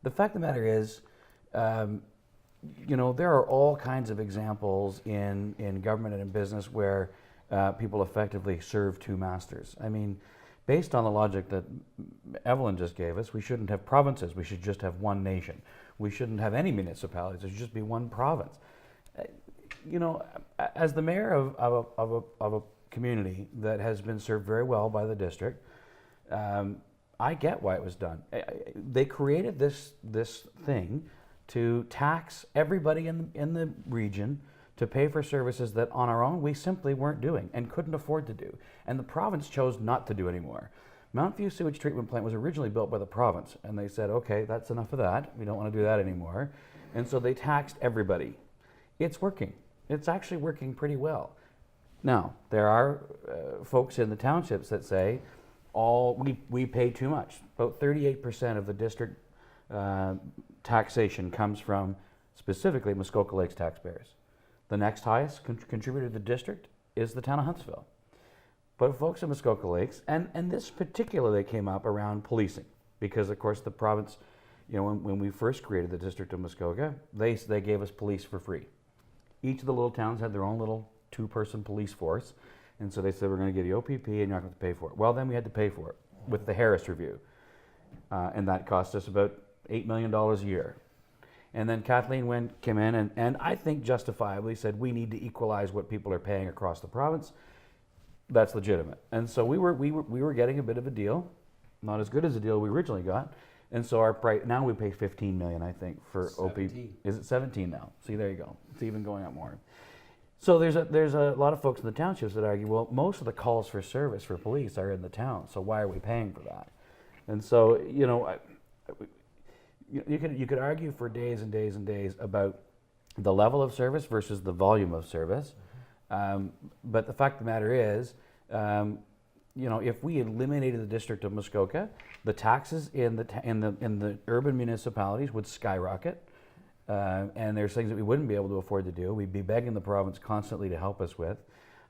The fact of the matter is, there are all kinds of examples in government and in business where people effectively serve two masters. I mean, based on the logic that Evelyn just gave us, we shouldn't have provinces. We should just have one nation. We shouldn't have any municipalities. There should just be one province. As the mayor of a community that has been served very well by the district, I get why it was done. They created this thing to tax everybody in the region to pay for services that on our own we simply weren't doing and couldn't afford to do. And the province chose not to do anymore. Mount View Sewage Treatment Plant was originally built by the province, and they said, okay, that's enough of that. We don't want to do that anymore. And so they taxed everybody. It's working. It's actually working pretty well. Now, there are folks in the townships that say, we pay too much. About 38% of the district taxation comes from specifically Muskoka Lakes taxpayers. The next highest contributor to the district is the town of Huntsville. But folks in Muskoka Lakes, and this particularly came up around policing, because of course the province, when we first created the District of Muskoka, they gave us police for free. Each of the little towns had their own little 2-person police force, and so they said, we're going to give you OPP and you're not going to pay for it. Well, then we had to pay for it with the Harris Review, and that cost us about $8 million a year. And then Kathleen came in and I think justifiably said, we need to equalize what people are paying across the province. That's legitimate. And so we were getting a bit of a deal, not as good as the deal we originally got. And so our price, now we pay $15 million, I think, for 17. OPP. Is it 17 now? See, there you go. It's even going up more. So there's a lot of folks in the townships that argue, well, most of the calls for service for police are in the town, so why are we paying for that? And so, you could argue for days and days and days about the level of service versus the volume of service. But the fact of the matter is, if we eliminated the District of Muskoka, the taxes in the urban municipalities would skyrocket. And there's things that we wouldn't be able to afford to do. We'd be begging the province constantly to help us with.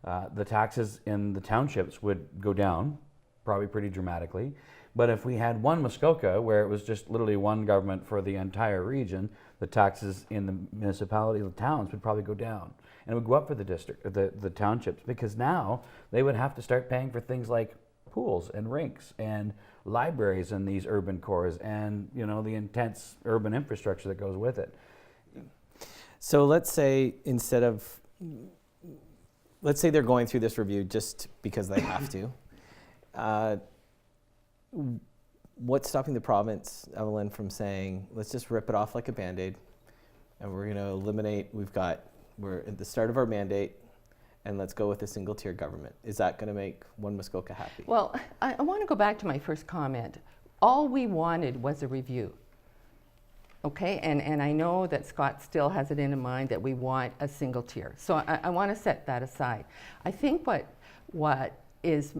The taxes in the townships would go down, probably pretty dramatically. But if we had one Muskoka, where it was just literally one government for the entire region, the taxes in the municipality, the towns would probably go down. And it would go up for the district, the townships, because now they would have to start paying for things like pools and rinks and libraries in these urban cores and, the intense urban infrastructure that goes with it. So let's say they're going through this review just because they have to. What's stopping the province, Evelyn, from saying, let's just rip it off like a Band-Aid and we're going to eliminate, we're at the start of our mandate and let's go with a single-tier government. Is that going to make one Muskoka happy? Well, I want to go back to my first comment. All we wanted was a review. Okay, and I know that Scott still has it in mind that we want a single tier. So I want to set that aside. I think what is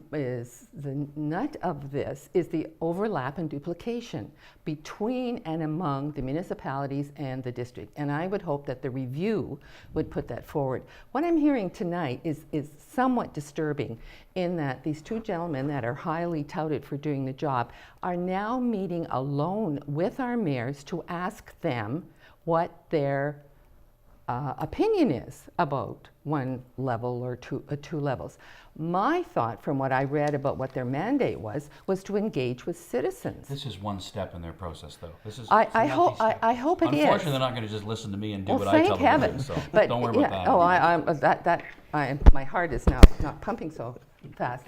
the nut of this is the overlap and duplication between and among the municipalities and the district. And I would hope that the review would put that forward. What I'm hearing tonight is somewhat disturbing in that these two gentlemen that are highly touted for doing the job are now meeting alone with our mayors to ask them what their opinion is about one level or two levels. My thought from what I read about what their mandate was to engage with citizens. This is one step in their process, though. This is I hope it is. Unfortunately, they're not going to just listen to me and do what thank I tell heaven. them to do, so But don't worry about that. My heart is now not pumping so fast.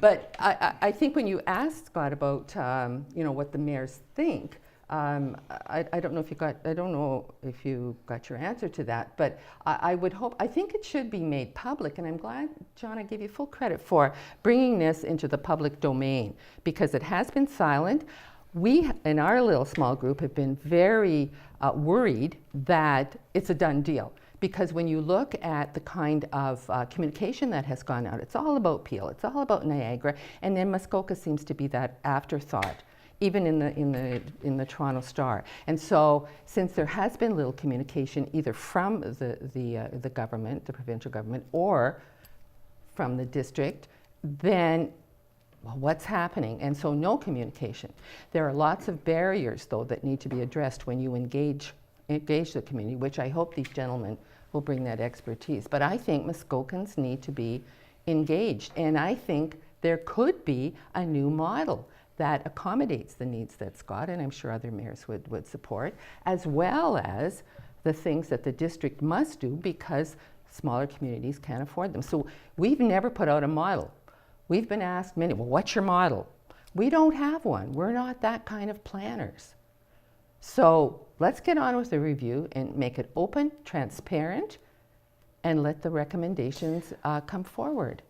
But I think when you asked Scott about what the mayors think, I don't know if you got your answer to that, but I think it should be made public, and I'm glad, John, I give you full credit for bringing this into the public domain, because it has been silent. We, in our little small group, have been very worried that it's a done deal. Because when you look at the kind of communication that has gone out, it's all about Peel, it's all about Niagara, and then Muskoka seems to be that afterthought, even in the Toronto Star. And so, since there has been little communication either from the government, the provincial government, or from the district, then Well, what's happening? And so no communication. There are lots of barriers, though, that need to be addressed when you engage the community, which I hope these gentlemen will bring that expertise. But I think Muskokans need to be engaged, and I think there could be a new model that accommodates the needs that Scott and I'm sure other mayors would support, as well as the things that the district must do because smaller communities can't afford them. So we've never put out a model. We've been asked many, well, what's your model? We don't have one. We're not that kind of planners. So let's get on with the review and make it open, transparent, and let the recommendations come forward.